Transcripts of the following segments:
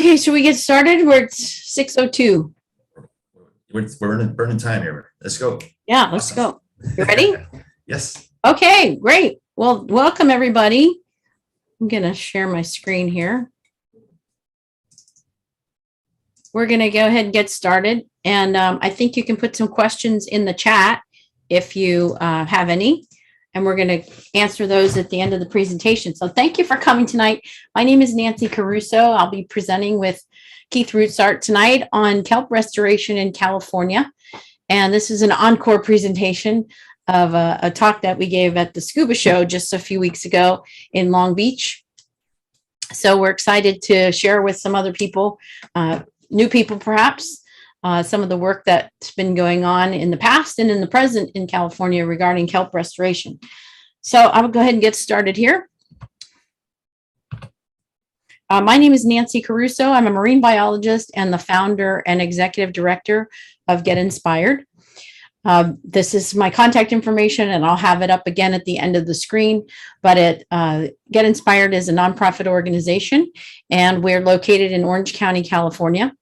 Okay, should we get started? We're at 6:02. We're burning time here. Let's go. Yeah, let's go. You ready? Yes. Okay, great. Well, welcome everybody. I'm going to share my screen here. We're going to go ahead and get started. And I think you can put some questions in the chat if you have any. And we're going to answer those at the end of the presentation. So thank you for coming tonight. My name is Nancy Caruso. I'll be presenting with Keith Rootsart tonight on kelp restoration in California. And this is an encore presentation of a talk that we gave at the Scuba Show just a few weeks ago in Long Beach. So we're excited to share with some other people, new people perhaps, some of the work that's been going on in the past and in the present in California regarding kelp restoration. So I'll go ahead and get started here. My name is Nancy Caruso. I'm a marine biologist and the founder and executive director of Get Inspired. This is my contact information, and I'll have it up again at the end of the screen. But Get Inspired is a nonprofit organization, and we're located in Orange County, California.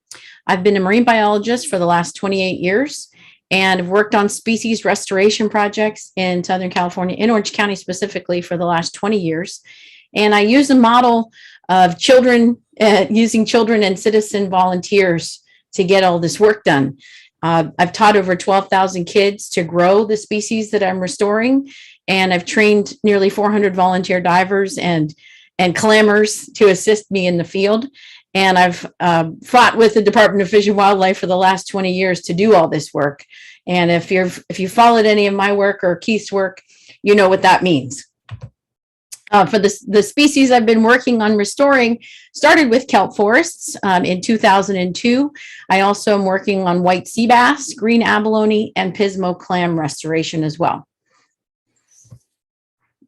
I've been a marine biologist for the last 28 years and have worked on species restoration projects in Southern California, in Orange County specifically, for the last 20 years. And I use a model of children, using children and citizen volunteers to get all this work done. I've taught over 12,000 kids to grow the species that I'm restoring, and I've trained nearly 400 volunteer divers and clammers to assist me in the field. And I've fought with the Department of Fish and Wildlife for the last 20 years to do all this work. And if you followed any of my work or Keith's work, you know what that means. For the species I've been working on restoring, started with kelp forests in 2002. I also am working on white sea bass, green abalone, and pismo clam restoration as well.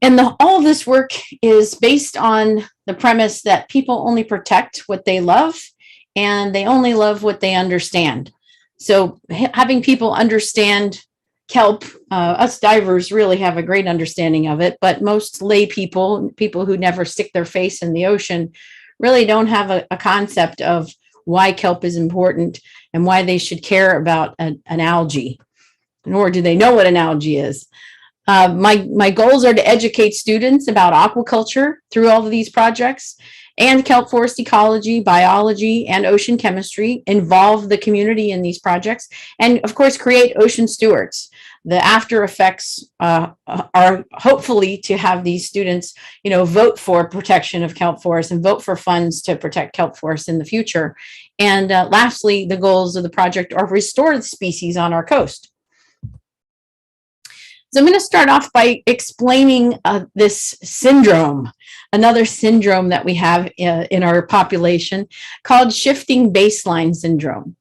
And all of this work is based on the premise that people only protect what they love, and they only love what they understand. So having people understand kelp, us divers really have a great understanding of it, but most lay people who never stick their face in the ocean, really don't have a concept of why kelp is important and why they should care about an algae, nor do they know what an algae is. My goals are to educate students about aquaculture through all of these projects, and kelp forest ecology, biology, and ocean chemistry, involve the community in these projects, and of course create ocean stewards. The after effects are hopefully to have these students, vote for protection of kelp forests and vote for funds to protect kelp forests in the future. And lastly, the goals of the project are to restore the species on our coast. So I'm going to start off by explaining this syndrome, another syndrome that we have in our population called shifting baseline syndrome.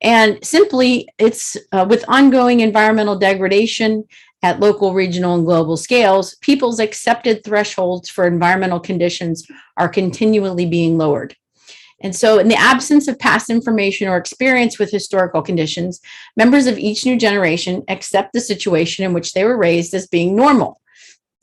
And simply, it's with ongoing environmental degradation at local, regional, and global scales, people's accepted thresholds for environmental conditions are continually being lowered. And so in the absence of past information or experience with historical conditions, members of each new generation accept the situation in which they were raised as being normal.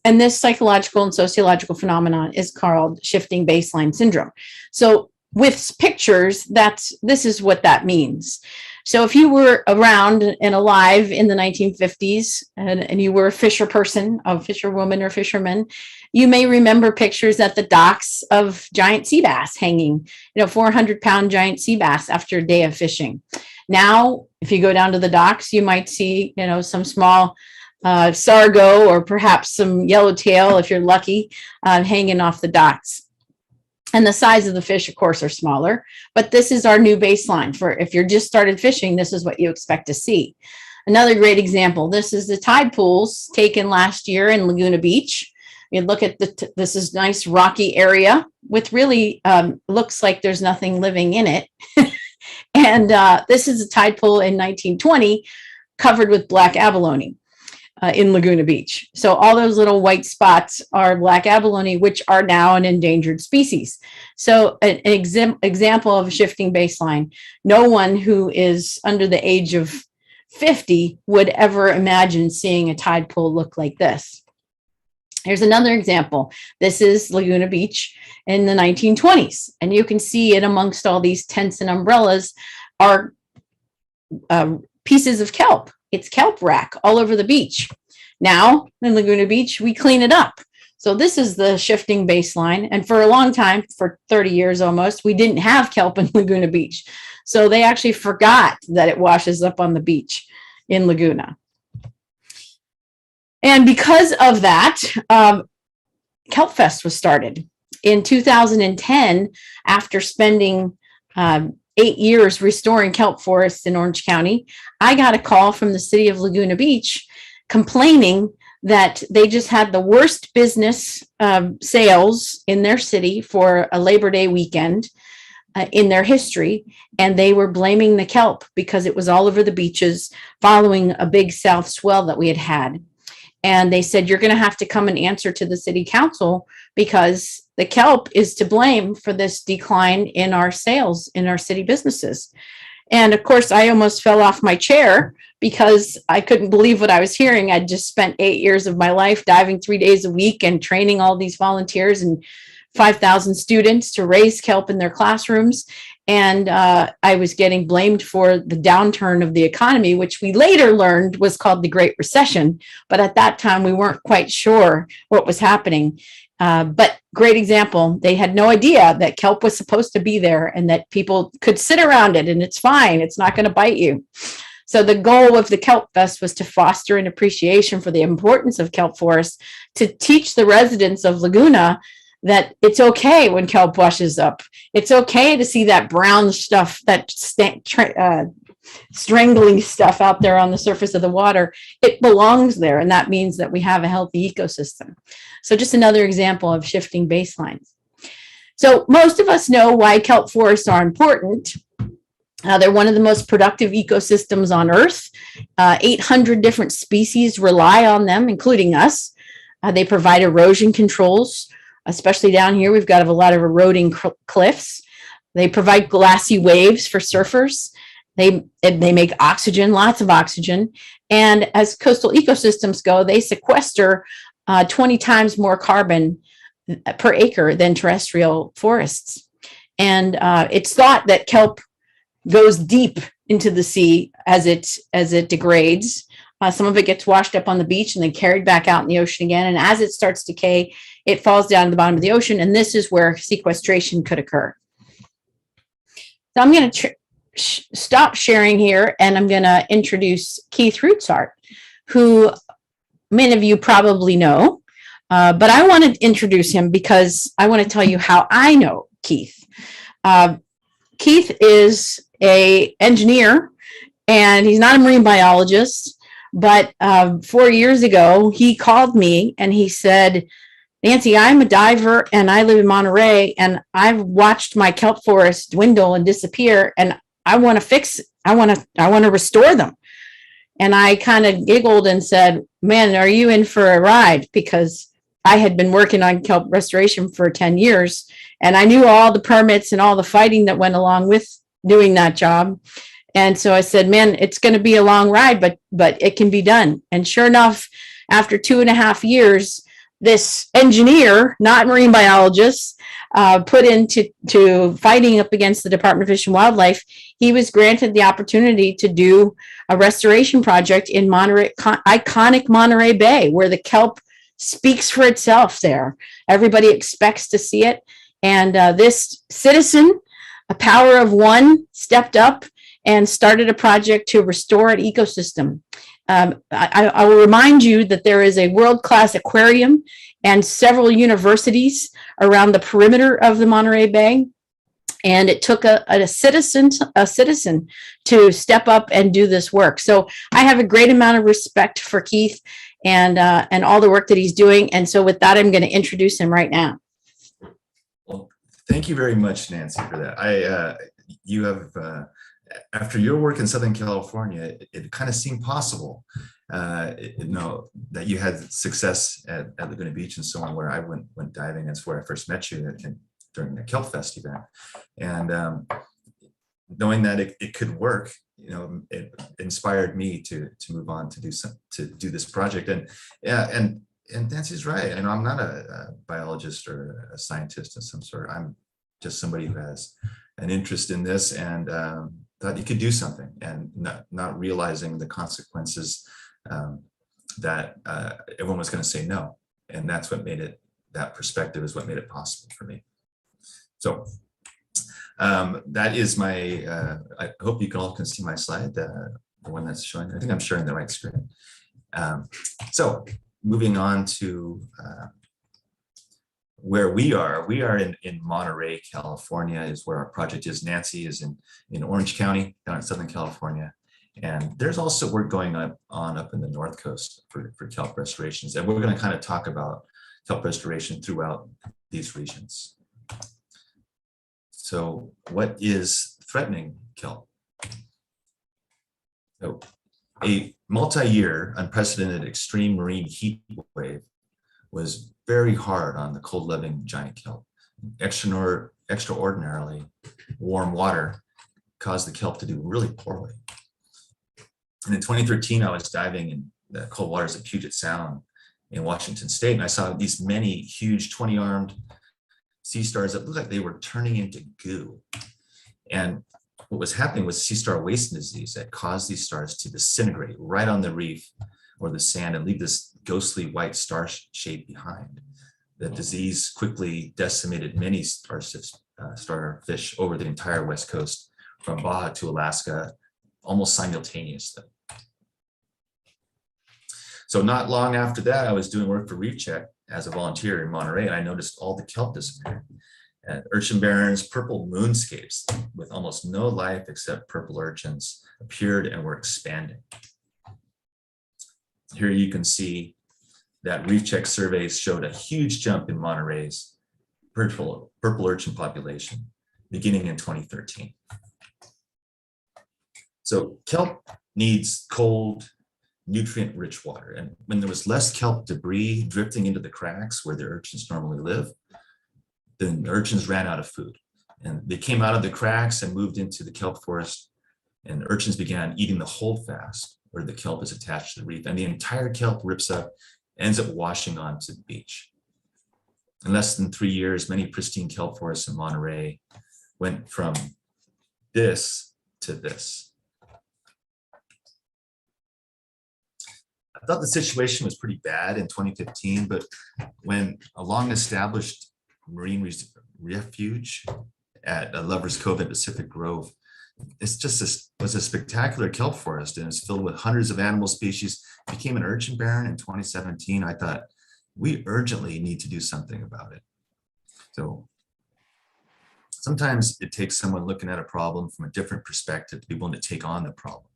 And this psychological and sociological phenomenon is called shifting baseline syndrome. So with pictures, this is what that means. So if you were around and alive in the 1950s and you were a fisher person, a fisherwoman or fisherman, you may remember pictures at the docks of giant sea bass hanging, 400-pound giant sea bass after a day of fishing. Now, if you go down to the docks, you might see, some small sargo or perhaps some yellowtail, if you're lucky, hanging off the docks. And the size of the fish, of course, are smaller, but this is our new baseline for if you're just started fishing, this is what you expect to see. Another great example, this is the tide pools taken last year in Laguna Beach. You look at this is nice rocky area with really looks like there's nothing living in it. And this is a tide pool in 1920 covered with black abalone. In Laguna Beach. So all those little white spots are black abalone, which are now an endangered species. So an example of a shifting baseline. No one who is under the age of 50 would ever imagine seeing a tide pool look like this. Here's another example. This is Laguna Beach in the 1920s. And you can see it amongst all these tents and umbrellas are pieces of kelp. It's kelp rack all over the beach. Now in Laguna Beach, we clean it up. So this is the shifting baseline. And for a long time, for 30 years almost, we didn't have kelp in Laguna Beach. So they actually forgot that it washes up on the beach in Laguna. And because of that, Kelp Fest was started in 2010. After spending 8 years restoring kelp forests in Orange County, I got a call from the city of Laguna Beach complaining that they just had the worst business sales in their city for a Labor Day weekend in their history. And they were blaming the kelp because it was all over the beaches following a big south swell that we had had. And they said, you're going to have to come and answer to the city council because the kelp is to blame for this decline in our sales in our city businesses. And of course, I almost fell off my chair because I couldn't believe what I was hearing. I'd just spent 8 years of my life diving 3 days a week and training all these volunteers and 5,000 students to raise kelp in their classrooms. And I was getting blamed for the downturn of the economy, which we later learned was called the Great Recession. But at that time, we weren't quite sure what was happening. But great example. They had no idea that kelp was supposed to be there and that people could sit around it and it's fine. It's not going to bite you. So the goal of the Kelp Fest was to foster an appreciation for the importance of kelp forests, to teach the residents of Laguna that it's okay when kelp washes up. It's okay to see that brown stuff, that strangling stuff out there on the surface of the water. It belongs there, and that means that we have a healthy ecosystem. So just another example of shifting baselines. So most of us know why kelp forests are important. They're one of the most productive ecosystems on Earth. 800 different species rely on them, including us. They provide erosion controls. Especially down here, we've got a lot of eroding cliffs. They provide glassy waves for surfers. They make oxygen, lots of oxygen. And as coastal ecosystems go, they sequester 20 times more carbon per acre than terrestrial forests. And it's thought that kelp goes deep into the sea as it degrades. Some of it gets washed up on the beach and then carried back out in the ocean again. And as it starts to decay, it falls down to the bottom of the ocean. And this is where sequestration could occur. So I'm going to stop sharing here and I'm going to introduce Keith Rootsart, who many of you probably know. But I want to introduce him because I want to tell you how I know Keith. Keith is an engineer and he's not a marine biologist. But 4 years ago, he called me and he said, Nancy, I'm a diver and I live in Monterey and I've watched my kelp forests dwindle and disappear and I want to fix it. I want to restore them. And I kind of giggled and said, man, are you in for a ride? Because I had been working on kelp restoration for 10 years and I knew all the permits and all the fighting that went along with doing that job. And so I said, man, it's going to be a long ride, but it can be done. And sure enough, after 2.5 years, this engineer, not marine biologist, put into fighting up against the Department of Fish and Wildlife, he was granted the opportunity to do a restoration project in Monterey, iconic Monterey Bay, where the kelp speaks for itself there. Everybody expects to see it. And this citizen, a power of one, stepped up and started a project to restore an ecosystem. I will remind you that there is a world-class aquarium and several universities around the perimeter of the Monterey Bay. And it took a citizen to step up and do this work. So I have a great amount of respect for Keith and all the work that he's doing. And so with that, I'm going to introduce him right now. Well, thank you very much, Nancy, for that. You have after your work in Southern California, it kind of seemed possible, that you had success at Laguna Beach and so on, where I went diving. That's where I first met you during the Kelp Fest event. And knowing that it could work, it inspired me to move on to do this project. And And Nancy's right. I know I'm not a biologist or a scientist of some sort. I'm just somebody who has an interest in this and thought you could do something, and not realizing the consequences, that everyone was going to say no. And that's what made it, that perspective is what made it possible for me. So that is my, I hope you can all see my slide, the one that's showing. I think I'm sharing the right screen. So moving on to where we are in Monterey, California is where our project is. Nancy is in Orange County down in Southern California. And there's also work going on up in the North Coast for kelp restorations. And we're going to kind of talk about kelp restoration throughout these regions. So what is threatening kelp? So a multi-year unprecedented extreme marine heat wave was very hard on the cold-loving giant kelp. Extraordinarily warm water caused the kelp to do really poorly. And in 2013, I was diving in the cold waters of Puget Sound in Washington State, and I saw these many huge 20-armed sea stars that looked like they were turning into goo. And what was happening was sea star wasting disease that caused these stars to disintegrate right on the reef or the sand and leave this ghostly white star shape behind. The disease quickly decimated many starfish over the entire West Coast, from Baja to Alaska, almost simultaneously. So not long after that, I was doing work for Reef Check as a volunteer in Monterey, and I noticed all the kelp disappearing. And urchin barrens, purple moonscapes with almost no life except purple urchins appeared and were expanding. Here you can see that Reef Check surveys showed a huge jump in Monterey's purple urchin population beginning in 2013. So kelp needs cold, nutrient-rich water. And when there was less kelp debris drifting into the cracks where the urchins normally live, then the urchins ran out of food. And they came out of the cracks and moved into the kelp forest, and the urchins began eating the holdfast where the kelp is attached to the reef. And the entire kelp rips up, ends up washing onto the beach. In less than 3 years, many pristine kelp forests in Monterey went from this to this. I thought the situation was pretty bad in 2015, but when a long-established marine refuge at Lover's Cove in Pacific Grove, it's just was a spectacular kelp forest, and it's filled with hundreds of animal species, became an urchin barren in 2017. I thought, we urgently need to do something about it. So sometimes it takes someone looking at a problem from a different perspective to be willing to take on the problem.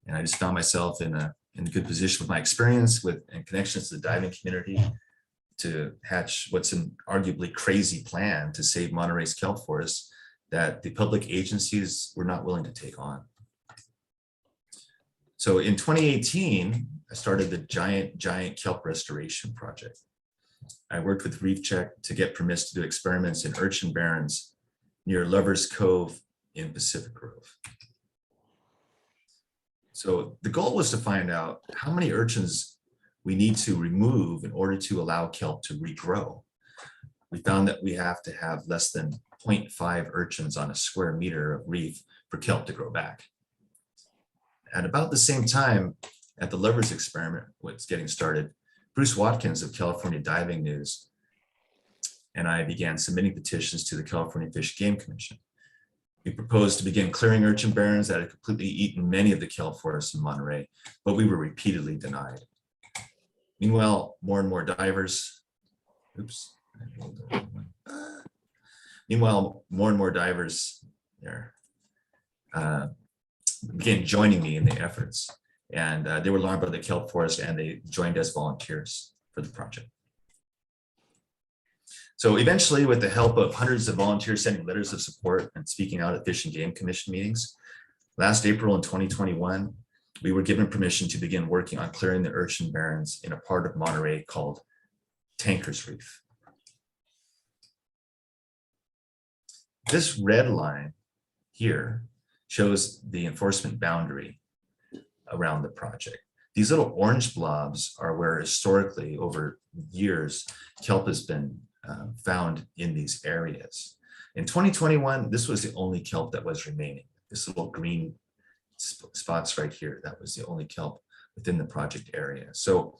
And I just found myself in a good position with my experience and connections to the diving community to hatch what's an arguably crazy plan to save Monterey's kelp forests that the public agencies were not willing to take on. So in 2018, I started the giant kelp restoration project. I worked with Reef Check to get permits to do experiments in urchin barrens near Lover's Cove in Pacific Grove. So the goal was to find out how many urchins we need to remove in order to allow kelp to regrow. We found that we have to have less than 0.5 urchins on a square meter of reef for kelp to grow back. At about the same time, at the Lovers experiment was getting started, Bruce Watkins of California Diving News and I began submitting petitions to the California Fish and Game Commission. We proposed to begin clearing urchin barrens that had completely eaten many of the kelp forests in Monterey, but we were repeatedly denied. Meanwhile, more and more divers, began joining me in the efforts. And they were alarmed by the kelp forest, and they joined as volunteers for the project. So eventually, with the help of hundreds of volunteers sending letters of support and speaking out at Fish and Game Commission meetings, last April in 2021, we were given permission to begin working on clearing the urchin barrens in a part of Monterey called Tankers Reef. This red line here shows the enforcement boundary around the project. These little orange blobs are where historically over years, kelp has been found in these areas. In 2021, this was the only kelp that was remaining. This little green spots right here, that was the only kelp within the project area. So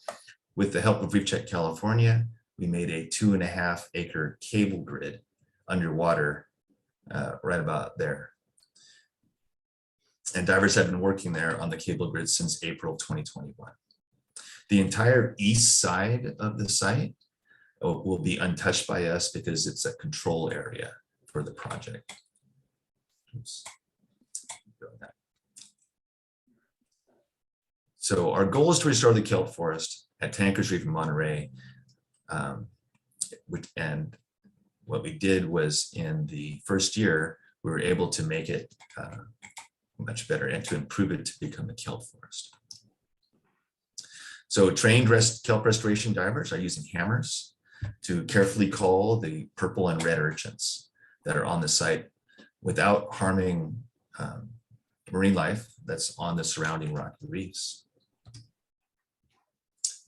with the help of Reef Check California, we made a 2.5 acre cable grid underwater right about there. And divers have been working there on the cable grid since April 2021. The entire east side of the site will be untouched by us because it's a control area for the project. Oops. So our goal is to restore the kelp forest at Tankers Reef in Monterey. And what we did was in the first year, we were able to make it much better and to improve it to become a kelp forest. So trained kelp restoration divers are using hammers to carefully cull the purple and red urchins that are on the site without harming marine life that's on the surrounding rocky reefs.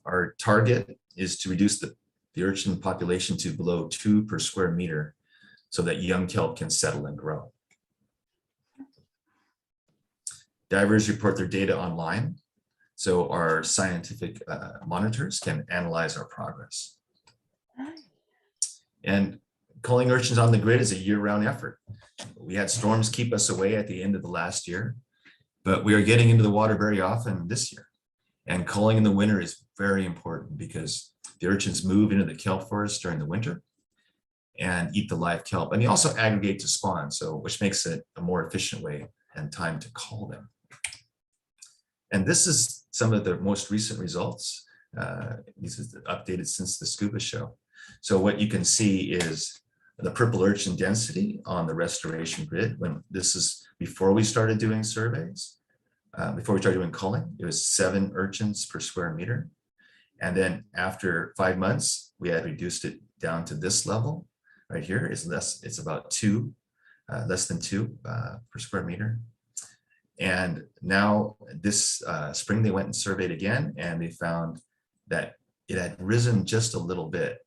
Our target is to reduce the urchin population to below 2 per square meter so that young kelp can settle and grow. Divers report their data online, so our scientific monitors can analyze our progress. And culling urchins on the grid is a year-round effort. We had storms keep us away at the end of the last year, but we are getting into the water very often this year. And culling in the winter is very important because the urchins move into the kelp forest during the winter and eat the live kelp. And they also aggregate to spawn, so which makes it a more efficient way and time to cull them. And this is some of the most recent results. These are updated since the scuba show. So what you can see is the purple urchin density on the restoration grid. When this is before we started doing surveys, before we started doing culling, it was 7 urchins per square meter. And then after 5 months, we had reduced it down to this level right here. It's about 2, less than 2 per square meter. And now this spring, they went and surveyed again, and they found that it had risen just a little bit.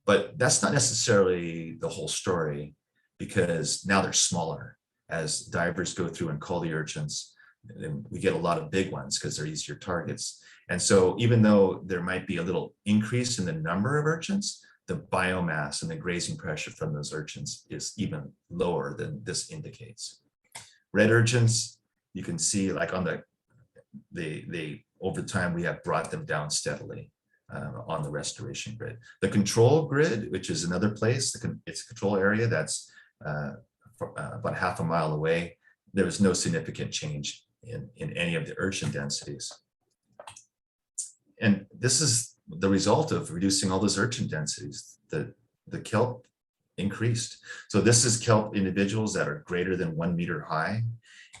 But that's not necessarily the whole story, because now they're smaller. As divers go through and cull the urchins, and we get a lot of big ones because they're easier targets. And so even though there might be a little increase in the number of urchins, the biomass and the grazing pressure from those urchins is even lower than this indicates. Red urchins, you can see like on the over time, we have brought them down steadily on the restoration grid. The control grid, which is another place, it's a control area that's about half a mile away. There was no significant change in any of the urchin densities. And this is the result of reducing all those urchin densities. The kelp increased. So this is kelp individuals that are greater than 1 meter high.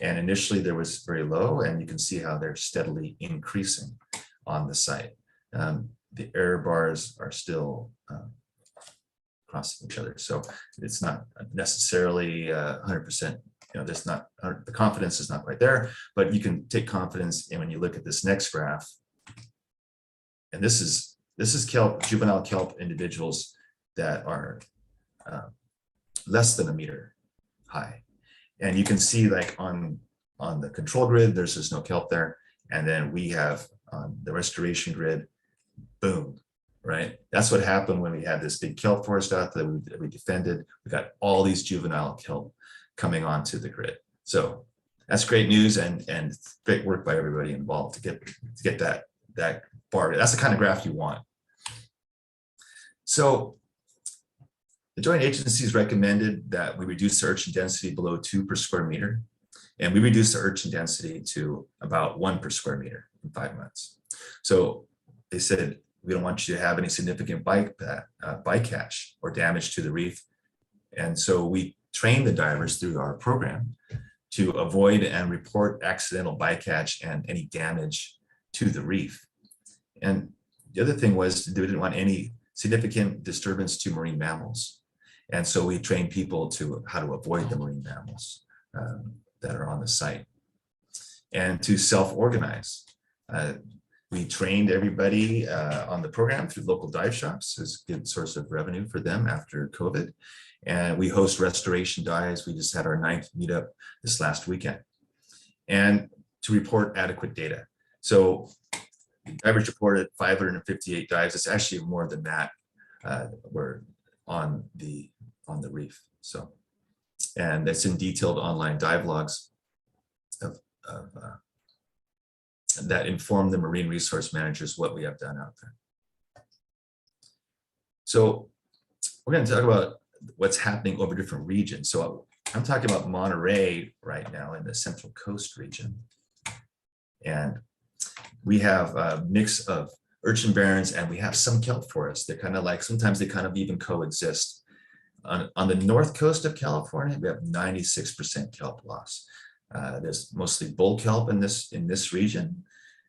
And initially there was very low, and you can see how they're steadily increasing on the site. The error bars are still crossing each other. So it's not necessarily 100%, there's not, the confidence is not quite there, but you can take confidence in when you look at this next graph. And this is kelp, juvenile kelp individuals that are less than 1 meter high. And you can see like on the control grid, there's just no kelp there. And then we have on the restoration grid, boom, right? That's what happened when we had this big kelp forest out that we defended. We got all these juvenile kelp coming onto the grid. So that's great news and great work by everybody involved to get that bar. That's the kind of graph you want. So the joint agencies recommended that we reduce the urchin density below 2 per square meter. And we reduced the urchin density to about 1 per square meter in 5 months. So they said, we don't want you to have any significant bycatch or damage to the reef. And so we trained the divers through our program to avoid and report accidental bycatch and any damage to the reef. And the other thing was they didn't want any significant disturbance to marine mammals. And so we trained people to how to avoid the marine mammals that are on the site and to self-organize. We trained everybody on the program through local dive shops. It's a good source of revenue for them after COVID. And we host restoration dives. We just had our 9th meetup this last weekend. And to report adequate data. So divers reported 558 dives. It's actually more than that were on the reef. So, and that's in detailed online dive logs of that inform the marine resource managers what we have done out there. So we're going to talk about what's happening over different regions. So I'm talking about Monterey right now in the Central Coast region. And we have a mix of urchin barrens and we have some kelp forests. They're kind of like, sometimes they kind of even coexist. On the north coast of California, we have 96% kelp loss. There's mostly bull kelp in this region,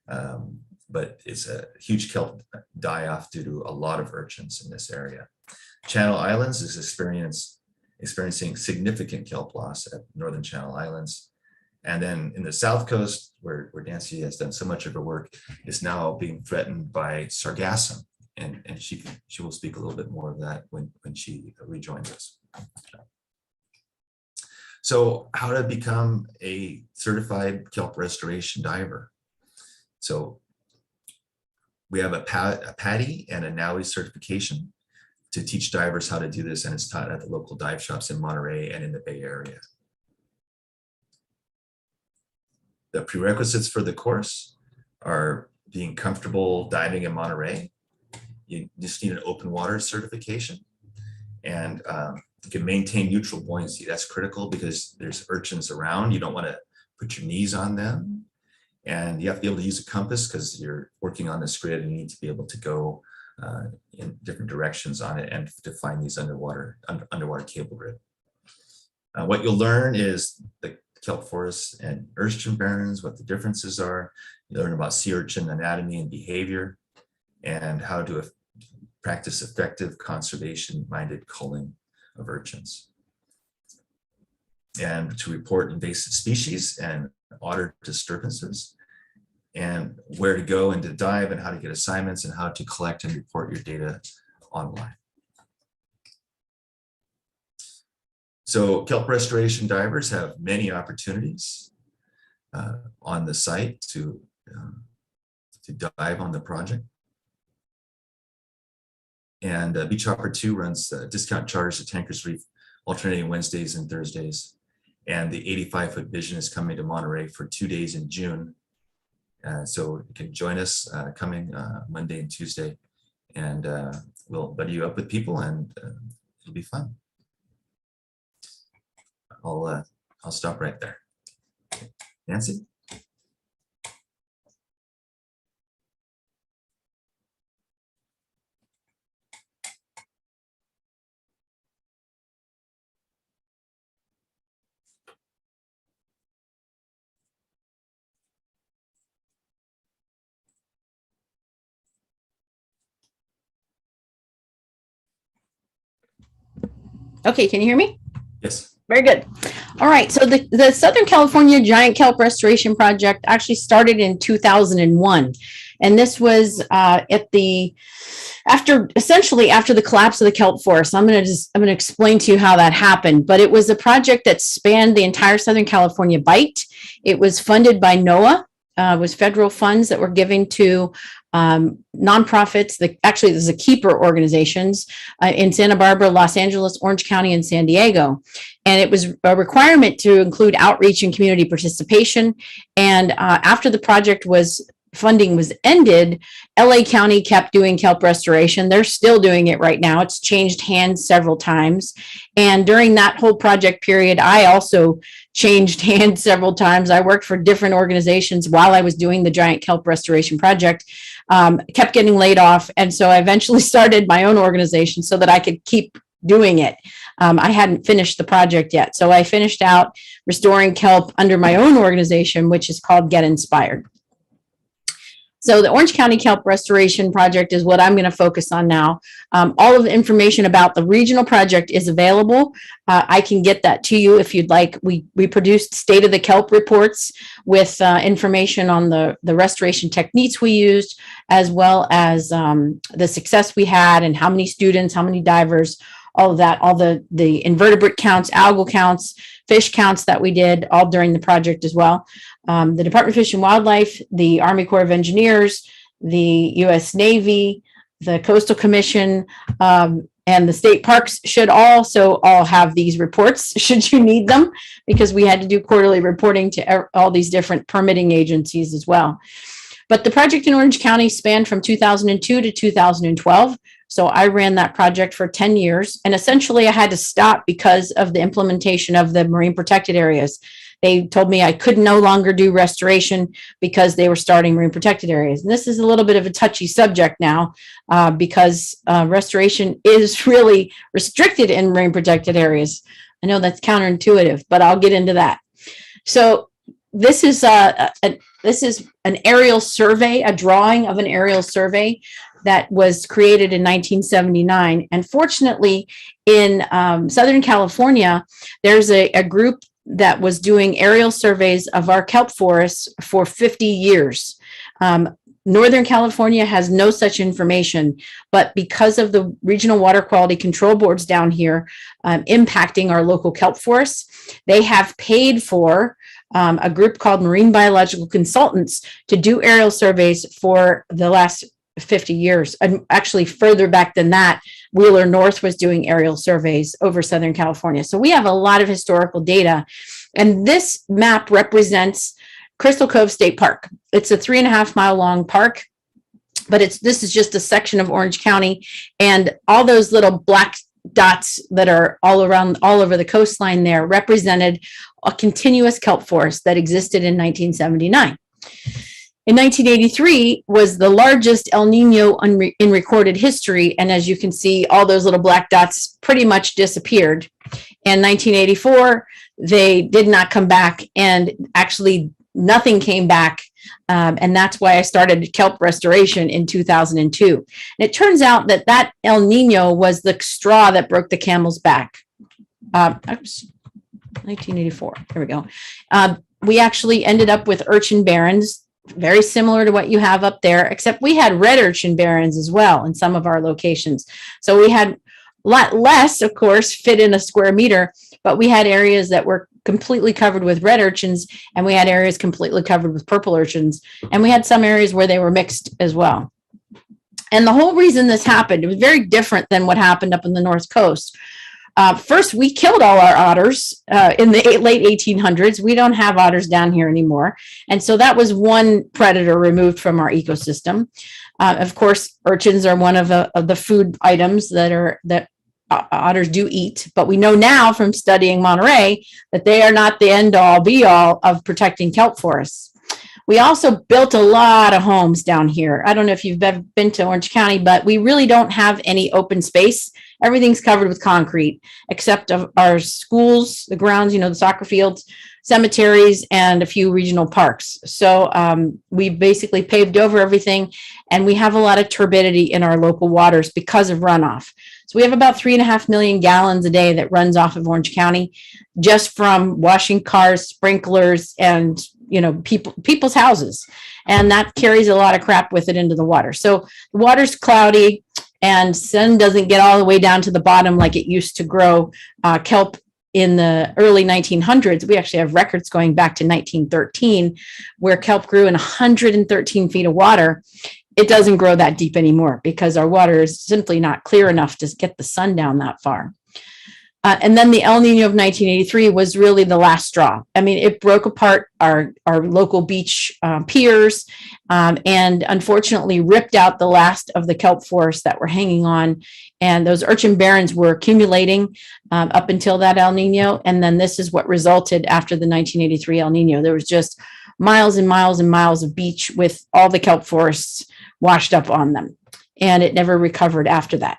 but it's a huge kelp die-off due to a lot of urchins in this area. Channel Islands is experiencing significant kelp loss at Northern Channel Islands. And then in the south coast, where Nancy has done so much of her work, is now being threatened by sargassum. And she will speak a little bit more of that when she rejoins us. So how to become a certified kelp restoration diver. So we have a PADI and a NAUI certification to teach divers how to do this, and it's taught at the local dive shops in Monterey and in the Bay Area. The prerequisites for the course are being comfortable diving in Monterey. You just need an open water certification, and you can maintain neutral buoyancy. That's critical because there's urchins around. You don't want to put your knees on them, and you have to be able to use a compass because you're working on this grid and you need to be able to go in different directions on it and to find these underwater cable grid. What you'll learn is the kelp forests and urchin barrens, what the differences are. You learn about sea urchin anatomy and behavior, and how to practice effective conservation-minded culling of urchins. And to report invasive species and otter disturbances, and where to go and to dive, and how to get assignments, and how to collect and report your data online. So kelp restoration divers have many opportunities on the site to dive on the project. And Beach Hopper 2 runs discount charters to Tankers Reef alternating Wednesdays and Thursdays. And the 85-foot vision is coming to Monterey for 2 days in June. So you can join us coming Monday and Tuesday, and we'll buddy you up with people, and it'll be fun. I'll stop right there. Nancy? Okay, can you hear me? Yes. Very good. All right, so the Southern California Giant Kelp Restoration Project actually started in 2001. And this was essentially after the collapse of the kelp forest. I'm going to explain to you how that happened. But it was a project that spanned the entire Southern California Bight. It was funded by NOAA. Was federal funds that were given to nonprofits. Actually, there's a keeper organizations in Santa Barbara, Los Angeles, Orange County, and San Diego. And it was a requirement to include outreach and community participation. And after the project funding was ended, LA County kept doing kelp restoration. They're still doing it right now. It's changed hands several times. And during that whole project period, I also changed hands several times. I worked for different organizations while I was doing the Giant Kelp Restoration Project, kept getting laid off. And so I eventually started my own organization so that I could keep doing it. I hadn't finished the project yet. So I finished out restoring kelp under my own organization, which is called Get Inspired. So the Orange County Kelp Restoration Project is what I'm going to focus on now. All of the information about the regional project is available. I can get that to you if you'd like. We produced State of the Kelp reports with information on the restoration techniques we used, as well as the success we had and how many students, how many divers, all of that, all the invertebrate counts, algal counts, fish counts that we did all during the project as well. The Department of Fish and Wildlife, the Army Corps of Engineers, the U.S. Navy, the Coastal Commission, and the state parks should also all have these reports should you need them, because we had to do quarterly reporting to all these different permitting agencies as well. But the project in Orange County spanned from 2002 to 2012. So I ran that project for 10 years, and essentially I had to stop because of the implementation of the marine protected areas. They told me I could no longer do restoration because they were starting marine protected areas. And this is a little bit of a touchy subject now because restoration is really restricted in marine protected areas. I know that's counterintuitive, but I'll get into that. So this is an aerial survey, a drawing of an aerial survey that was created in 1979. And fortunately, in Southern California, there's a group that was doing aerial surveys of our kelp forests for 50 years. Northern California has no such information, but because of the regional water quality control boards down here impacting our local kelp forests, they have paid for a group called Marine Biological Consultants to do aerial surveys for the last 50 years. And actually further back than that, Wheeler North was doing aerial surveys over Southern California. So we have a lot of historical data. And this map represents Crystal Cove State Park. It's a 3.5 mile long park, but this is just a section of Orange County, and all those little black dots that are all over the coastline there represented a continuous kelp forest that existed in 1979. In 1983 was the largest El Nino in recorded history, and as you can see, all those little black dots pretty much disappeared. In 1984, they did not come back, and actually nothing came back, and that's why I started kelp restoration in 2002. And it turns out that El Nino was the straw that broke the camel's back. 1984, there we go. We actually ended up with urchin barrens, very similar to what you have up there, except we had red urchin barrens as well in some of our locations. So we had a lot less, of course, fit in a square meter, but we had areas that were completely covered with red urchins, and we had areas completely covered with purple urchins, and we had some areas where they were mixed as well. And the whole reason this happened, it was very different than what happened up in the North Coast. First, we killed all our otters in the late 1800s. We don't have otters down here anymore. And so that was one predator removed from our ecosystem. Of course, urchins are one of the food items that otters do eat. But we know now from studying Monterey that they are not the end all be all of protecting kelp forests. We also built a lot of homes down here. I don't know if you've ever been to Orange County, but we really don't have any open space. Everything's covered with concrete, except of our schools, the grounds, the soccer fields, cemeteries, and a few regional parks. So we basically paved over everything, and we have a lot of turbidity in our local waters because of runoff. So we have about 3.5 million gallons a day that runs off of Orange County just from washing cars, sprinklers, and people's houses. And that carries a lot of crap with it into the water. So the water's cloudy, and sun doesn't get all the way down to the bottom like it used to grow. Kelp in the early 1900s, we actually have records going back to 1913, where kelp grew in 113 feet of water. It doesn't grow that deep anymore because our water is simply not clear enough to get the sun down that far. And then the El Nino of 1983 was really the last straw. I mean, it broke apart our local beach piers and unfortunately ripped out the last of the kelp forests that were hanging on. And those urchin barrens were accumulating up until that El Nino. And then this is what resulted after the 1983 El Nino. There was just miles and miles and miles of beach with all the kelp forests washed up on them. And it never recovered after that.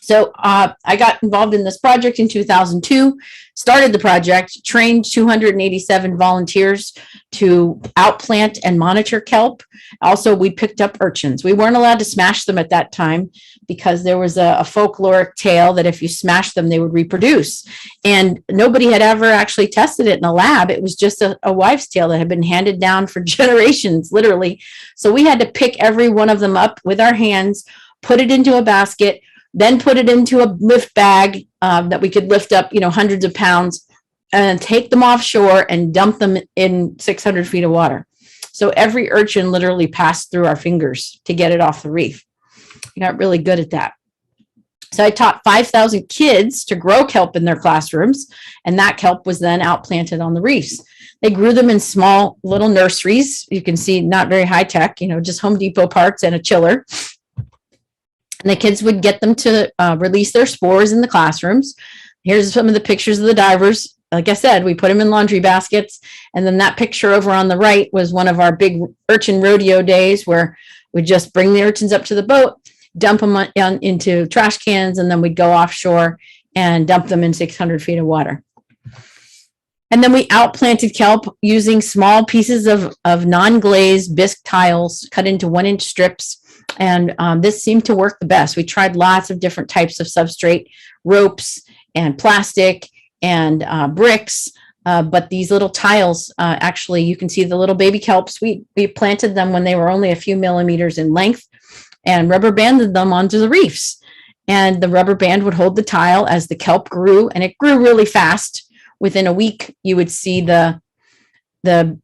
So I got involved in this project in 2002, started the project, trained 287 volunteers to outplant and monitor kelp. Also, we picked up urchins. We weren't allowed to smash them at that time because there was a folkloric tale that if you smashed them, they would reproduce. And nobody had ever actually tested it in a lab. It was just a wives' tale that had been handed down for generations, literally. So we had to pick every one of them up with our hands, put it into a basket, then put it into a lift bag that we could lift up, hundreds of pounds, and take them offshore and dump them in 600 feet of water. So every urchin literally passed through our fingers to get it off the reef. We got really good at that. So I taught 5,000 kids to grow kelp in their classrooms, and that kelp was then outplanted on the reefs. They grew them in small little nurseries. You can see not very high tech, just Home Depot parts and a chiller. And the kids would get them to release their spores in the classrooms. Here's some of the pictures of the divers. Like I said, we put them in laundry baskets. And then that picture over on the right was one of our big urchin rodeo days where we'd just bring the urchins up to the boat, dump them into trash cans, and then we'd go offshore and dump them in 600 feet of water. And then we outplanted kelp using small pieces of non-glazed bisque tiles cut into 1-inch strips. And this seemed to work the best. We tried lots of different types of substrate, ropes and plastic and bricks. But these little tiles, actually, you can see the little baby kelps. We planted them when they were only a few millimeters in length and rubber banded them onto the reefs. And the rubber band would hold the tile as the kelp grew, and it grew really fast. Within a week, you would see the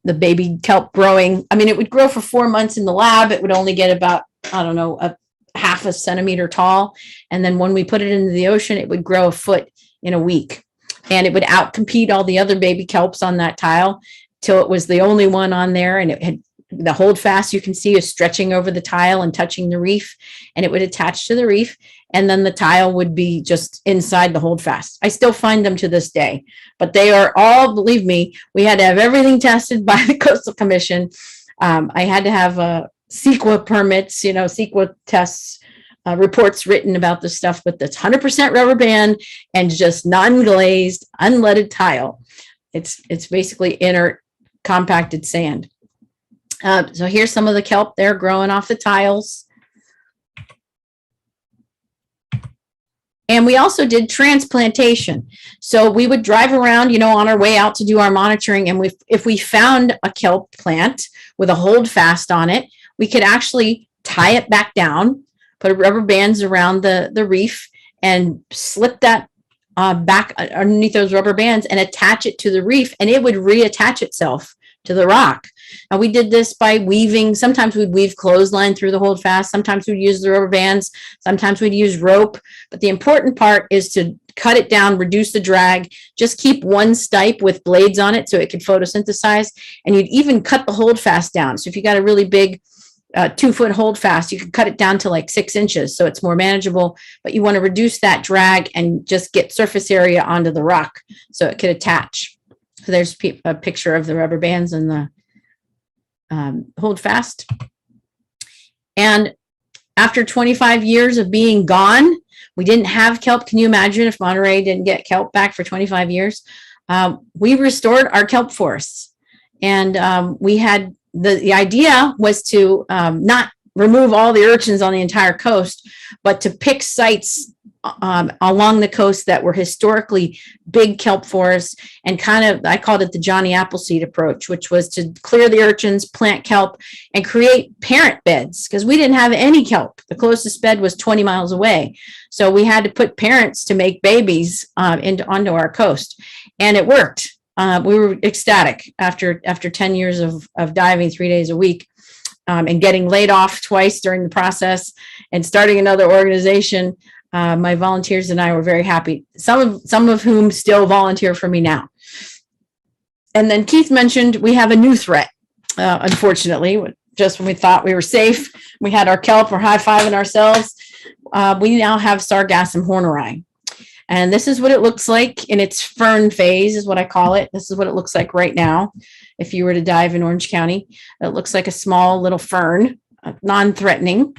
baby kelp growing. I mean, it would grow for 4 months in the lab. It would only get about, a half a centimeter tall. And then when we put it into the ocean, it would grow a foot in a week. And it would outcompete all the other baby kelps on that tile till it was the only one on there. And it had the holdfast, you can see, is stretching over the tile and touching the reef, and it would attach to the reef. And then the tile would be just inside the holdfast. I still find them to this day, but they are all, believe me, we had to have everything tested by the Coastal Commission. I had to have CEQA permits, CEQA tests, reports written about the stuff, but that's 100% rubber band and just non-glazed, unleaded tile. It's basically inert, compacted sand. So here's some of the kelp there growing off the tiles. And we also did transplantation. So we would drive around, on our way out to do our monitoring. And if we found a kelp plant with a holdfast on it, we could actually tie it back down, put rubber bands around the reef, and slip that back underneath those rubber bands and attach it to the reef, and it would reattach itself to the rock. Now, we did this by weaving. Sometimes we'd weave clothesline through the holdfast. Sometimes we'd use the rubber bands. Sometimes we'd use rope. But the important part is to cut it down, reduce the drag, just keep one stipe with blades on it so it could photosynthesize. And you'd even cut the holdfast down. So if you got a really big 2-foot holdfast, you can cut it down to like 6 inches so it's more manageable. But you want to reduce that drag and just get surface area onto the rock so it could attach. So there's a picture of the rubber bands and the holdfast. And after 25 years of being gone, we didn't have kelp. Can you imagine if Monterey didn't get kelp back for 25 years? We restored our kelp forests. And we had the idea was to not remove all the urchins on the entire coast, but to pick sites along the coast that were historically big kelp forests, and I called it the Johnny Appleseed approach, which was to clear the urchins, plant kelp, and create parent beds, because we didn't have any kelp. The closest bed was 20 miles away. So we had to put parents to make babies onto our coast. And it worked. We were ecstatic after 10 years of diving 3 days a week, and getting laid off twice during the process and starting another organization. My volunteers and I were very happy, some of whom still volunteer for me now. And then Keith mentioned we have a new threat, unfortunately. Just when we thought we were safe, we had our kelp, we're high-fiving ourselves. We now have Sargassum horneri. And this is what it looks like in its fern phase, is what I call it. This is what it looks like right now. If you were to dive in Orange County, it looks like a small little fern, non-threatening.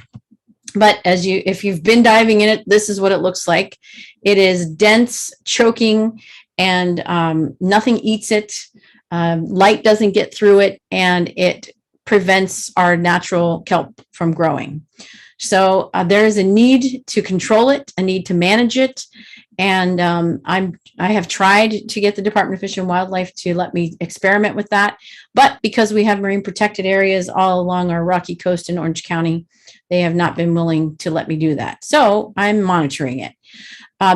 But if you've been diving in it, this is what it looks like. It is dense, choking, and nothing eats it. Light doesn't get through it, and it prevents our natural kelp from growing. So there is a need to control it, a need to manage it, and I have tried to get the Department of Fish and Wildlife to let me experiment with that, but because we have marine protected areas all along our rocky coast in Orange County, they have not been willing to let me do that. So I'm monitoring it.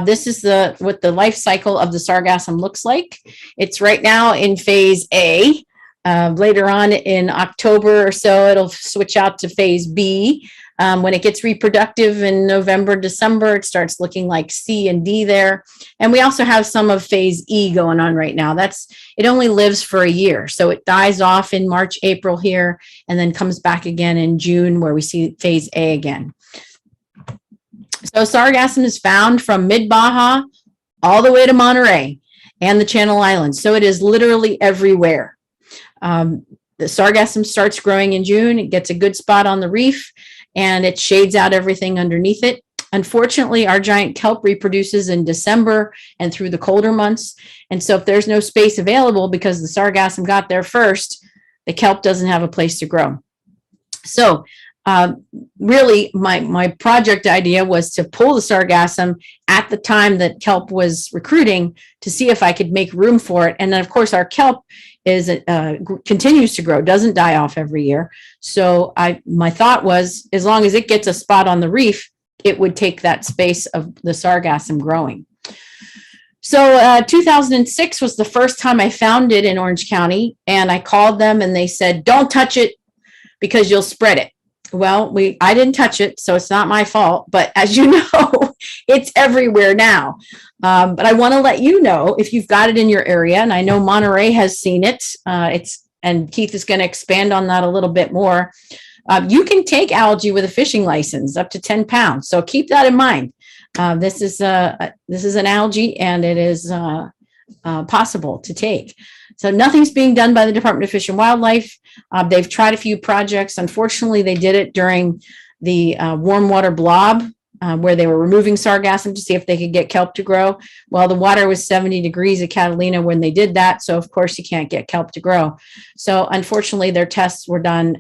This is what the life cycle of the sargassum looks like. It's right now in phase A. Later on in October or so, it'll switch out to phase B. When it gets reproductive in November, December, it starts looking like C and D there. And we also have some of phase E going on right now. It only lives for a year. So it dies off in March, April here, and then comes back again in June where we see phase A again. So sargassum is found from mid-Baja all the way to Monterey and the Channel Islands. So it is literally everywhere. The sargassum starts growing in June. It gets a good spot on the reef and it shades out everything underneath it. Unfortunately, our giant kelp reproduces in December and through the colder months. And so if there's no space available because the sargassum got there first, the kelp doesn't have a place to grow. So really, my project idea was to pull the sargassum at the time that kelp was recruiting to see if I could make room for it. And then, of course, our kelp continues to grow, doesn't die off every year. So my thought was, as long as it gets a spot on the reef, it would take that space of the sargassum growing. So 2006 was the first time I found it in Orange County, and I called them and they said, don't touch it because you'll spread it. Well, I didn't touch it, so it's not my fault. But as you know, it's everywhere now. But I want to let you know if you've got it in your area, and I know Monterey has seen it. And Keith is going to expand on that a little bit more. You can take algae with a fishing license up to 10 pounds. So keep that in mind. This is an algae, and it is possible to take. So nothing's being done by the Department of Fish and Wildlife. They've tried a few projects. Unfortunately, they did it during the warm water blob, where they were removing sargassum to see if they could get kelp to grow. Well, the water was 70 degrees at Catalina when they did that. So of course you can't get kelp to grow. So unfortunately their tests were done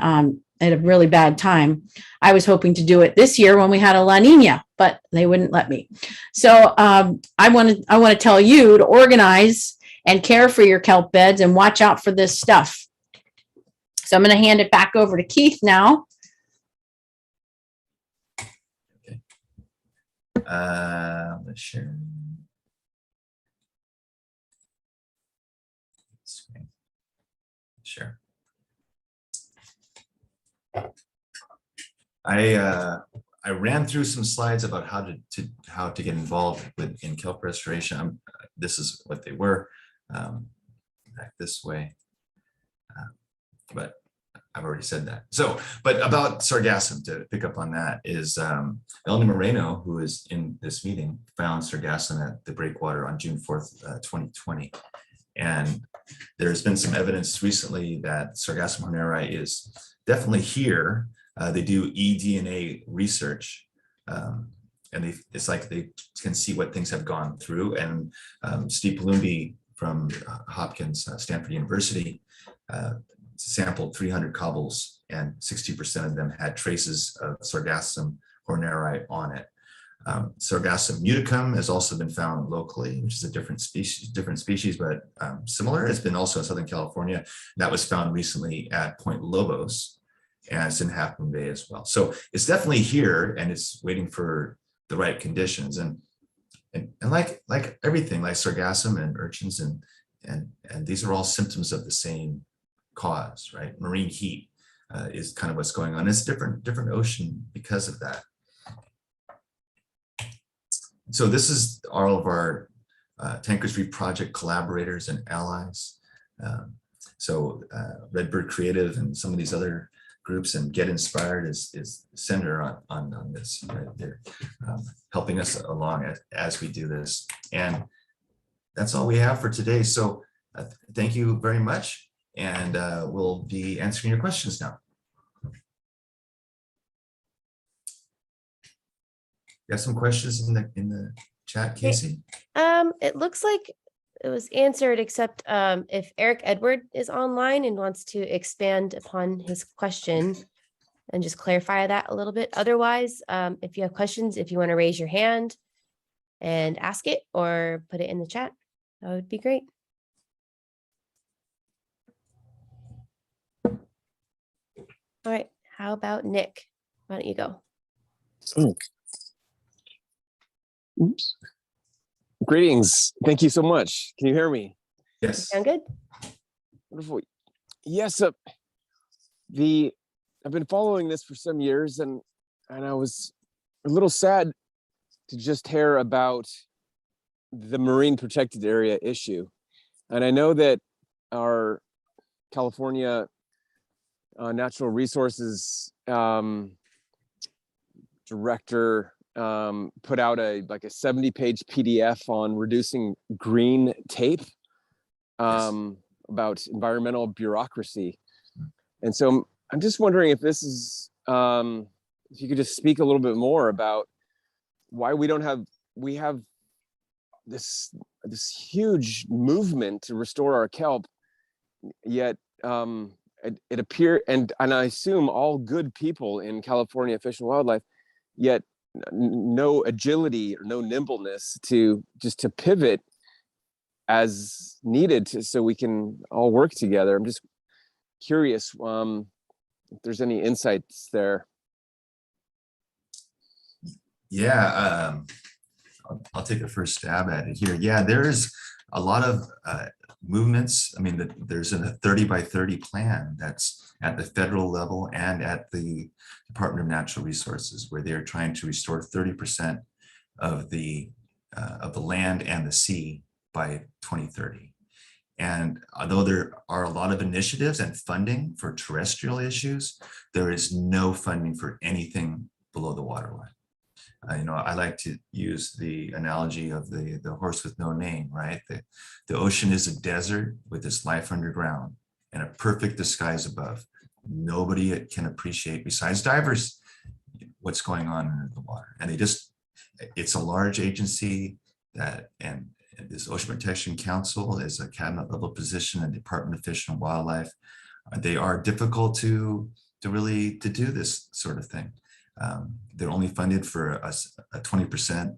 at a really bad time. I was hoping to do it this year when we had a La Nina, but they wouldn't let me. So I want to tell you to organize and care for your kelp beds and watch out for this stuff. So I'm going to hand it back over to Keith now. Okay. Let's share. Sure. I ran through some slides about how to get involved in kelp restoration. This is what they were. Back this way, but I've already said that. So, but about sargassum, to pick up on that, is Melanie Moreno, who is in this meeting, found sargassum at the breakwater on June 4th, 2020. And there's been some evidence recently that Sargassum horneri is definitely here. They do eDNA research, and it's like they can see what things have gone through. And Steve Palumbi from Hopkins, Stanford University, sampled 300 cobbles, and 60% of them had traces of Sargassum horneri on it. Sargassum muticum has also been found locally, which is a different species, but similar. It's been also in Southern California. That was found recently at Point Lobos, and it's in Half Moon Bay as well. So it's definitely here, and it's waiting for the right conditions. And like everything, like sargassum and urchins, and these are all symptoms of the same cause, right? Marine heat is kind of what's going on. It's different ocean because of that. So this is all of our Tankers Reef Project collaborators and allies. Redbird Creative and some of these other groups, and Get Inspired is center on this, right? They're helping us along as we do this. And that's all we have for today. So thank you very much. And we'll be answering your questions now. Got some questions in the chat, Casey? It looks like it was answered, except if Eric Edward is online and wants to expand upon his question and just clarify that a little bit. Otherwise, if you have questions, if you want to raise your hand and ask it or put it in the chat, that would be great. All right, how about Nick? Why don't you go? Oops. Greetings. Thank you so much. Can you hear me? Yes. Sound good? Wonderful. Yes. I've been following this for some years, and I was a little sad to just hear about the marine protected area issue. And I know that our California Natural Resources director put out a 70-page PDF on reducing green tape about environmental bureaucracy. And so I'm just wondering if this is, if you could just speak a little bit more about why we have this huge movement to restore our kelp, yet it appears, and I assume all good people in California Fish and Wildlife, yet no agility or no nimbleness to pivot as needed so we can all work together. I'm just curious if there's any insights there. Yeah, I'll take a first stab at it here. Yeah, there's a lot of movements. I mean, there's a 30 by 30 plan that's at the federal level and at the Department of Natural Resources, where they're trying to restore 30% of the land and the sea by 2030. And although there are a lot of initiatives and funding for terrestrial issues, there is no funding for anything below the waterline. I like to use the analogy of the horse with no name, right? The ocean is a desert with its life underground and a perfect disguise above. Nobody can appreciate, besides divers, what's going on under the water. And it's a large agency and this Ocean Protection Council is a cabinet level position in the Department of Fish and Wildlife. They are difficult to do this sort of thing. They're only funded for a 20%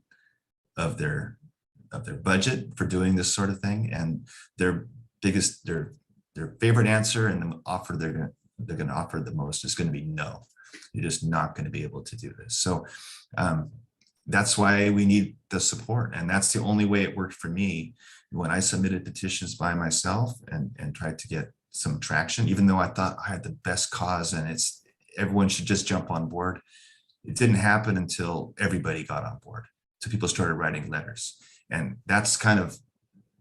of their budget for doing this sort of thing, and their favorite answer and the offer they're going to offer the most is going to be no. You're just not going to be able to do this. So that's why we need the support, and that's the only way it worked for me when I submitted petitions by myself and tried to get some traction, even though I thought I had the best cause and everyone should just jump on board. It didn't happen until everybody got on board. So people started writing letters. And that's kind of,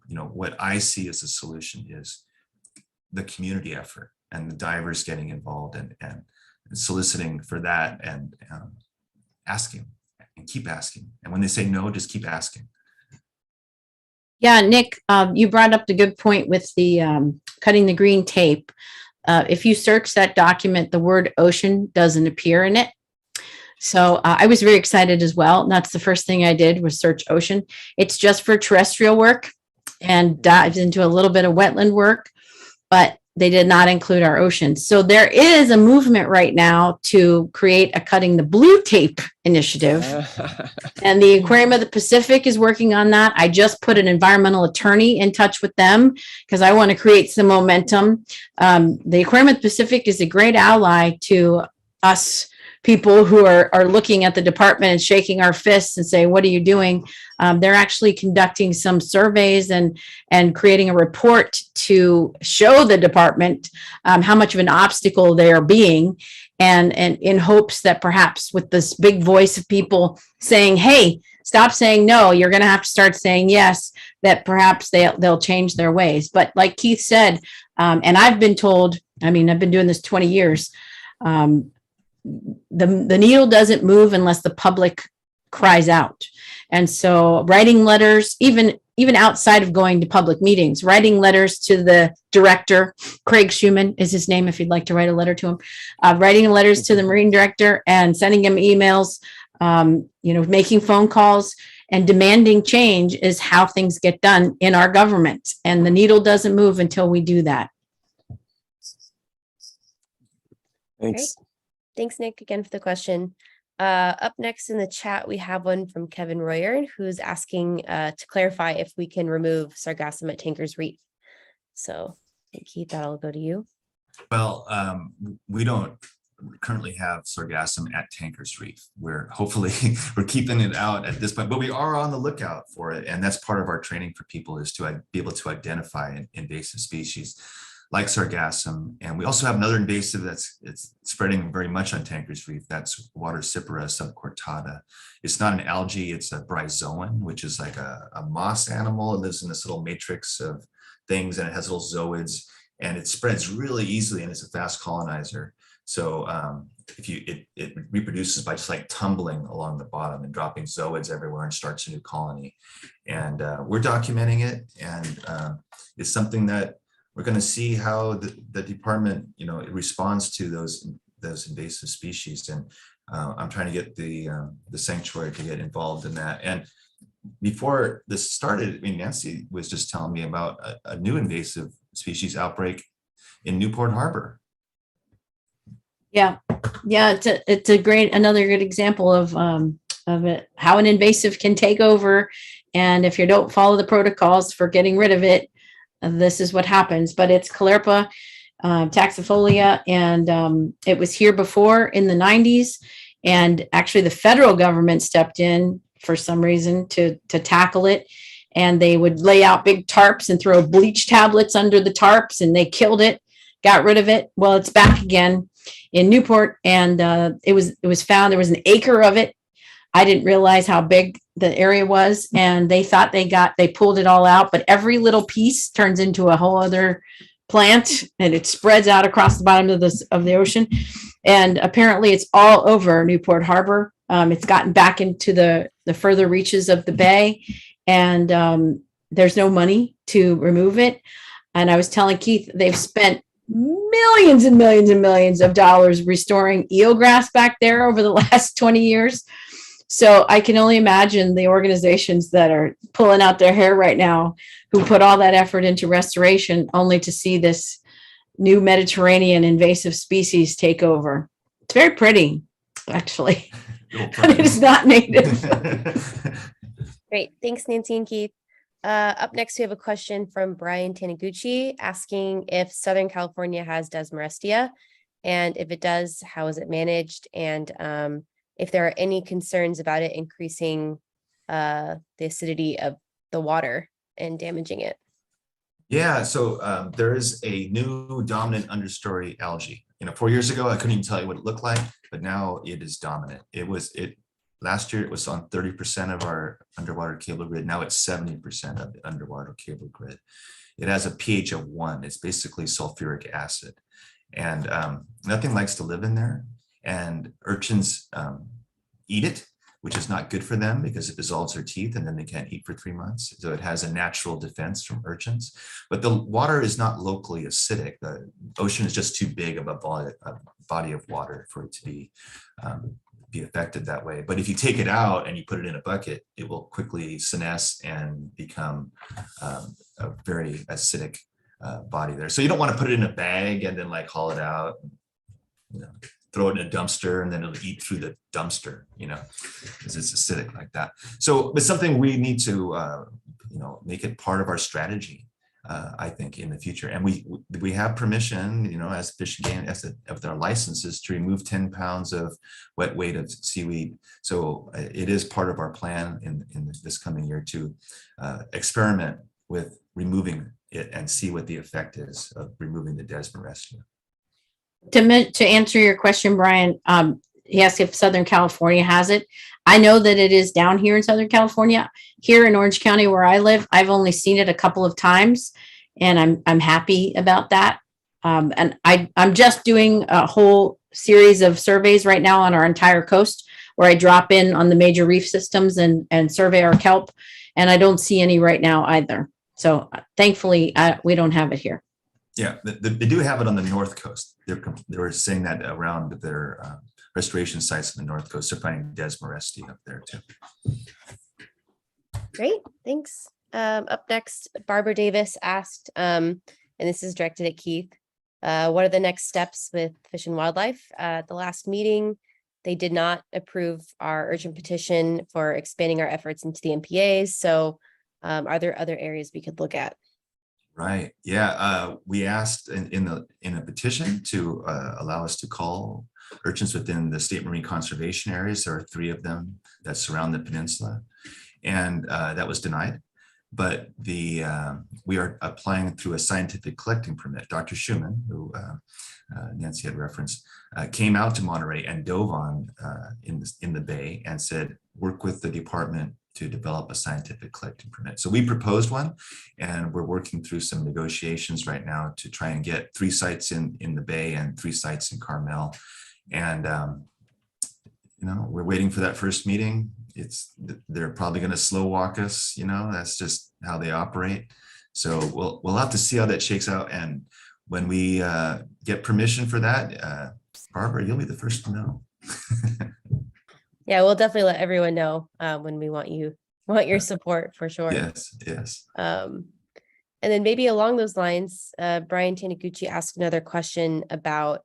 what I see as a solution is the community effort and the divers getting involved and soliciting for that and asking and keep asking. And when they say no, just keep asking. Yeah, Nick, you brought up the good point with the cutting the green tape. If you search that document, the word ocean doesn't appear in it. So I was very excited as well. And that's the first thing I did was search ocean. It's just for terrestrial work and dives into a little bit of wetland work, but they did not include our ocean. So there is a movement right now to create a cutting the blue tape initiative. And the Aquarium of the Pacific is working on that. I just put an environmental attorney in touch with them because I want to create some momentum. The Aquarium of the Pacific is a great ally to us people who are looking at the department and shaking our fists and saying, what are you doing? They're actually conducting some surveys and creating a report to show the department how much of an obstacle they are being, and in hopes that perhaps with this big voice of people saying, hey, stop saying no, you're going to have to start saying yes, that perhaps they'll change their ways. But like Keith said, and I've been told, I've been doing this 20 years, the needle doesn't move unless the public cries out. And so writing letters, even outside of going to public meetings, writing letters to the director, Craig Schumann is his name, if you'd like to write a letter to him, writing letters to the Marine director and sending him emails, Making phone calls and demanding change is how things get done in our government. And the needle doesn't move until we do that. Thanks. Thanks, Nick, again for the question. Up next in the chat, we have one from Kevin Royer, who's asking to clarify if we can remove sargassum at Tankers Reef. So, Keith, that'll go to you. Well, we don't currently have sargassum at Tankers Reef. Hopefully we're keeping it out at this point, but we are on the lookout for it. And that's part of our training for people, is to be able to identify invasive species like sargassum. And we also have another invasive it's spreading very much on Tankers Reef. That's Watercypera subcortata. It's not an algae, it's a bryozoan, which is like a moss animal. It lives in this little matrix of things, and it has little zooids, and it spreads really easily, and it's a fast colonizer. So it reproduces by just like tumbling along the bottom and dropping zooids everywhere and starts a new colony. And we're documenting it, and it's something that we're going to see how the department, it responds to those invasive species. And I'm trying to get the sanctuary to get involved in that. And before this started, Nancy was just telling me about a new invasive species outbreak in Newport Harbor. Yeah, it's another good example of it, how an invasive can take over, and if you don't follow the protocols for getting rid of it, this is what happens. But it's Clerpa taxifolia, and it was here before in the 90s, and actually the federal government stepped in for some reason to tackle it, and they would lay out big tarps and throw bleach tablets under the tarps, and they killed it, got rid of it. Well, it's back again in Newport, and it was found there was an acre of it. I didn't realize how big the area was, and they thought they pulled it all out, but every little piece turns into a whole other plant, and it spreads out across the bottom of the ocean. And apparently it's all over Newport Harbor. It's gotten back into the further reaches of the bay, and there's no money to remove it. And I was telling Keith, they've spent millions and millions and millions of dollars restoring eelgrass back there over the last 20 years. So I can only imagine the organizations that are pulling out their hair right now, who put all that effort into restoration, only to see this new Mediterranean invasive species take over. It's very pretty, actually, but it is not native. Great. Thanks, Nancy and Keith. Up next, we have a question from Brian Taniguchi asking if Southern California has Desmarestia, and if it does, how is it managed? And if there are any concerns about it increasing the acidity of the water and damaging it. Yeah, so there is a new dominant understory algae. 4 years ago, I couldn't even tell you what it looked like, but now it is dominant. Last year, it was on 30% of our underwater cable grid. Now it's 70% of the underwater cable grid. It has a pH of 1. It's basically sulfuric acid. And nothing likes to live in there. And urchins eat it, which is not good for them because it dissolves their teeth and then they can't eat for 3 months. So it has a natural defense from urchins. But the water is not locally acidic. The ocean is just too big of a body of water for it to be affected that way. But if you take it out and you put it in a bucket, it will quickly senesce and become a very acidic body there. So you don't want to put it in a bag and then haul it out, throw it in a dumpster, and then it'll eat through the dumpster, because it's acidic like that. So it's something we need to, make it part of our strategy, I think, in the future. And we have permission, as Fish and Game, with our licenses, to remove 10 pounds of wet weight of seaweed. So it is part of our plan in this coming year to experiment with removing it and see what the effect is of removing the Desmarestia. To answer your question, Brian, he asked if Southern California has it. I know that it is down here in Southern California. Here in Orange County, where I live, I've only seen it a couple of times, and I'm happy about that. And I'm just doing a whole series of surveys right now on our entire coast, where I drop in on the major reef systems and survey our kelp, and I don't see any right now either. So thankfully, we don't have it here. Yeah, they do have it on the north coast. They were saying that around their restoration sites on the North Coast. They're finding Desmoresti up there too. Great, thanks. Up next, Barbara Davis asked, and this is directed at Keith, what are the next steps with Fish and Wildlife? At the last meeting, they did not approve our urgent petition for expanding our efforts into the MPAs. So are there other areas we could look at? Right. Yeah. We asked in a petition to allow us to call urchins within the state marine conservation areas. There are 3 of them that surround the peninsula, and that was denied. But we are applying through a scientific collecting permit. Dr. Schumann, who Nancy had referenced, came out to Monterey and dove on in the bay and said, work with the department to develop a scientific collecting permit. So we proposed one, and we're working through some negotiations right now to try and get 3 sites in the bay and 3 sites in Carmel. And we're waiting for that first meeting. They're probably going to slow walk us. That's just how they operate. So we'll have to see how that shakes out. And when we get permission for that, Barbara, you'll be the first to know. Yeah, we'll definitely let everyone know when we want your support for sure. Yes. And then maybe along those lines, Brian Taniguchi asked another question about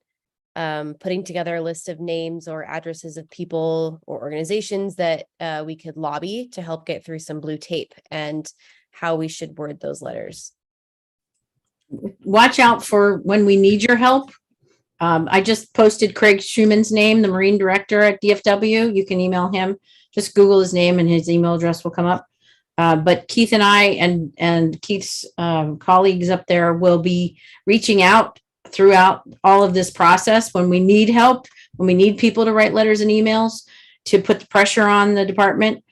putting together a list of names or addresses of people or organizations that we could lobby to help get through some blue tape, and how we should word those letters. Watch out for when we need your help. I just posted Craig Schumann's name, the Marine Director at DFW. You can email him. Just Google his name and his email address will come up. But Keith and I and Keith's colleagues up there will be reaching out throughout all of this process when we need help, when we need people to write letters and emails to put the pressure on the department.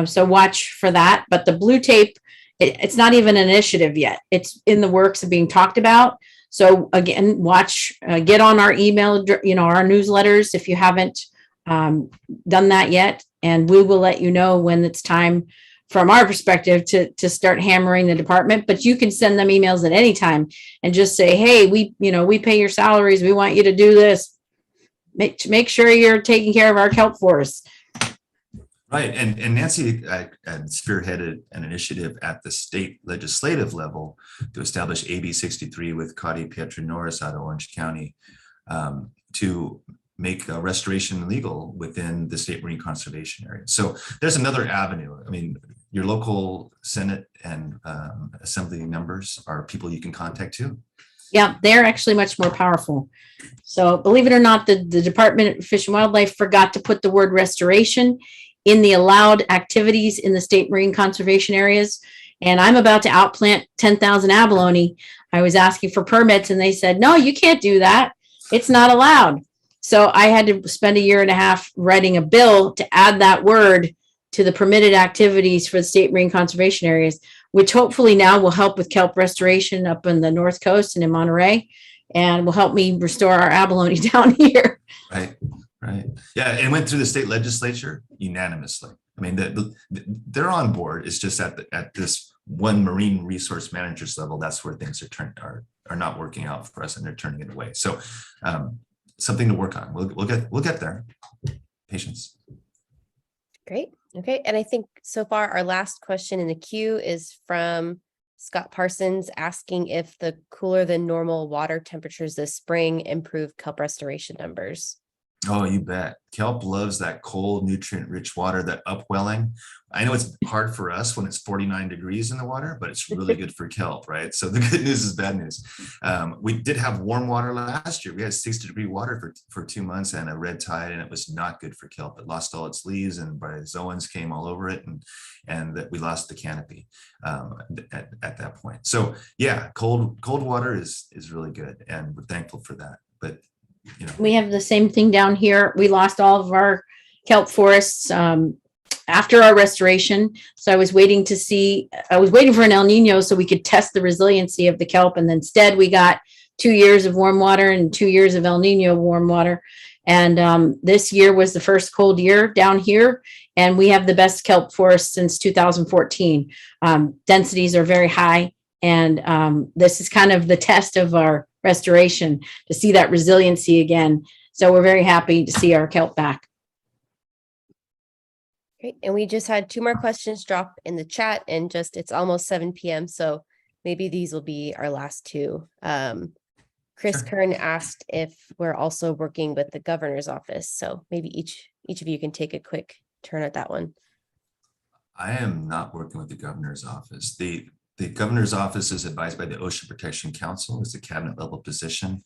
So watch for that. But the blue tape, it's not even an initiative yet. It's in the works of being talked about. So again, watch, get on our email, our newsletters if you haven't done that yet. And we will let you know when it's time from our perspective to start hammering the department. But you can send them emails at any time and just say, hey, we pay your salaries. We want you to do this. Make sure you're taking care of our kelp forests. Right. And Nancy had spearheaded an initiative at the state legislative level to establish AB 63 with Cody Pietra-Norris out of Orange County to make restoration legal within the state marine conservation area. So there's another avenue. I mean, your local Senate and Assembly members are people you can contact too. Yeah, they're actually much more powerful. So believe it or not, the Department of Fish and Wildlife forgot to put the word restoration in the allowed activities in the state marine conservation areas. And I'm about to outplant 10,000 abalone. I was asking for permits and they said, no, you can't do that. It's not allowed. So I had to spend 1.5 years writing a bill to add that word to the permitted activities for the state marine conservation areas, which hopefully now will help with kelp restoration up in the North Coast and in Monterey, and will help me restore our abalone down here. Right. Yeah. And went through the state legislature unanimously. I mean, they're on board. It's just at this one marine resource managers level, that's where things are not working out for us and they're turning it away. So something to work on. We'll get there. Patience. Great. Okay. And I think so far our last question in the queue is from Scott Parsons asking if the cooler than normal water temperatures this spring improve kelp restoration numbers. Oh, you bet. Kelp loves that cold, nutrient-rich water, that upwelling. I know it's hard for us when it's 49 degrees in the water, but it's really good for kelp, right? So the good news is bad news. We did have warm water last year. We had 60-degree water for 2 months and a red tide, and it was not good for kelp. It lost all its leaves, and bryozoans came all over it, and that we lost the canopy at that point. So yeah, cold water is really good, and we're thankful for that. But we have the same thing down here. We lost all of our kelp forests after our restoration. So I was waiting for an El Nino so we could test the resiliency of the kelp. And instead we got 2 years of warm water and 2 years of El Nino warm water. And this year was the first cold year down here. And we have the best kelp forest since 2014. Densities are very high. And this is kind of the test of our restoration, to see that resiliency again. So we're very happy to see our kelp back. Great. And we just had 2 more questions drop in the chat, and just it's almost 7 p.m. So maybe these will be our last 2. Chris Sure. Kern asked if we're also working with the governor's office. So maybe each of you can take a quick turn at that one. I am not working with the governor's office. The governor's office is advised by the Ocean Protection Council. It's a cabinet level position.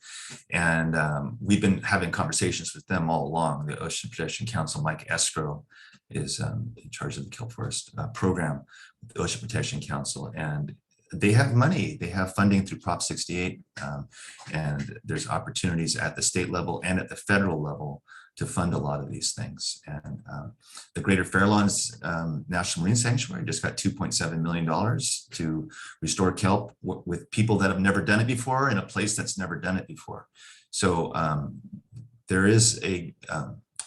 And we've been having conversations with them all along. The Ocean Protection Council, Mike Escrow, is in charge of the Kelp Forest program with the Ocean Protection Council. And they have money, they have funding through Prop 68. And there's opportunities at the state level and at the federal level to fund a lot of these things. And the Greater Farallones National Marine Sanctuary just got $2.7 million to restore kelp with people that have never done it before in a place that's never done it before. So there is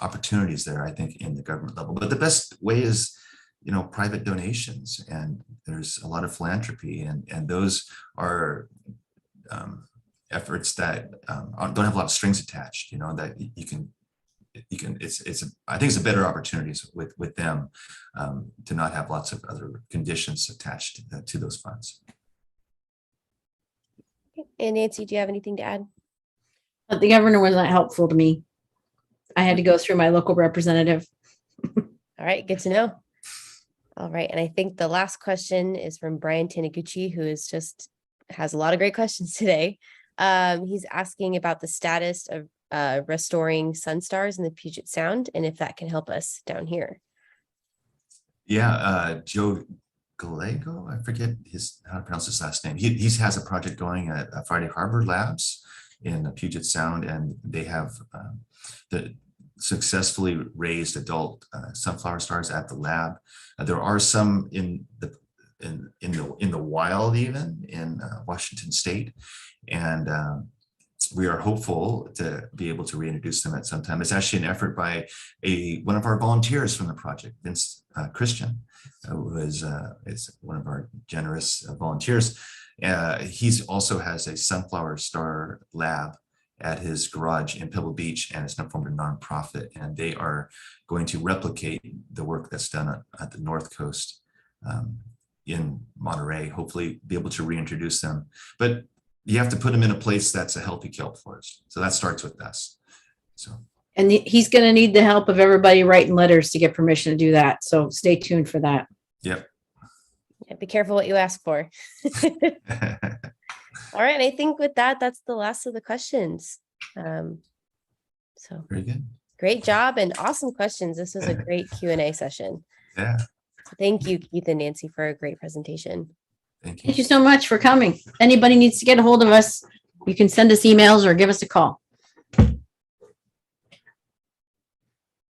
opportunities there, I think, in the government level. But the best way is, you know, private donations, and there's a lot of philanthropy, and those are efforts that don't have a lot of strings attached, you know, that you can, I think it's a better opportunities with them to not have lots of other conditions attached to those funds. And Nancy, do you have anything to add? But the governor was not helpful to me. I had to go through my local representative. All right, good to know. All right, and I think the last question is from Brian Taniguchi, who has a lot of great questions today. He's asking about the status of restoring sunstars in the Puget Sound, and if that can help us down here. Yeah, Joe Gallego, I forget how to pronounce his last name. He has a project going at Friday Harbor Labs in the Puget Sound, and they have successfully raised adult sunflower stars at the lab. There are some in the wild, even in Washington State, and we are hopeful to be able to reintroduce them at some time. It's actually an effort by one of our volunteers from the project, Vince Christian, who is one of our generous volunteers. He's also has a sunflower star lab at his garage in Pebble Beach, and it's now formed a nonprofit, and they are going to replicate the work that's done at the North Coast in Monterey, hopefully be able to reintroduce them. But you have to put them in a place that's a healthy kelp forest. So that starts with us. So. And he's going to need the help of everybody writing letters to get permission to do that. So stay tuned for that. Yep. Yeah, be careful what you ask for. All right, and I think with that, that's the last of the questions. So very good. Great job and awesome questions. This was a great Q&A session. Yeah. So thank you, Keith and Nancy, for a great presentation. Thank you. Thank you so much for coming. Anybody needs to get a hold of us, you can send us emails or give us a call.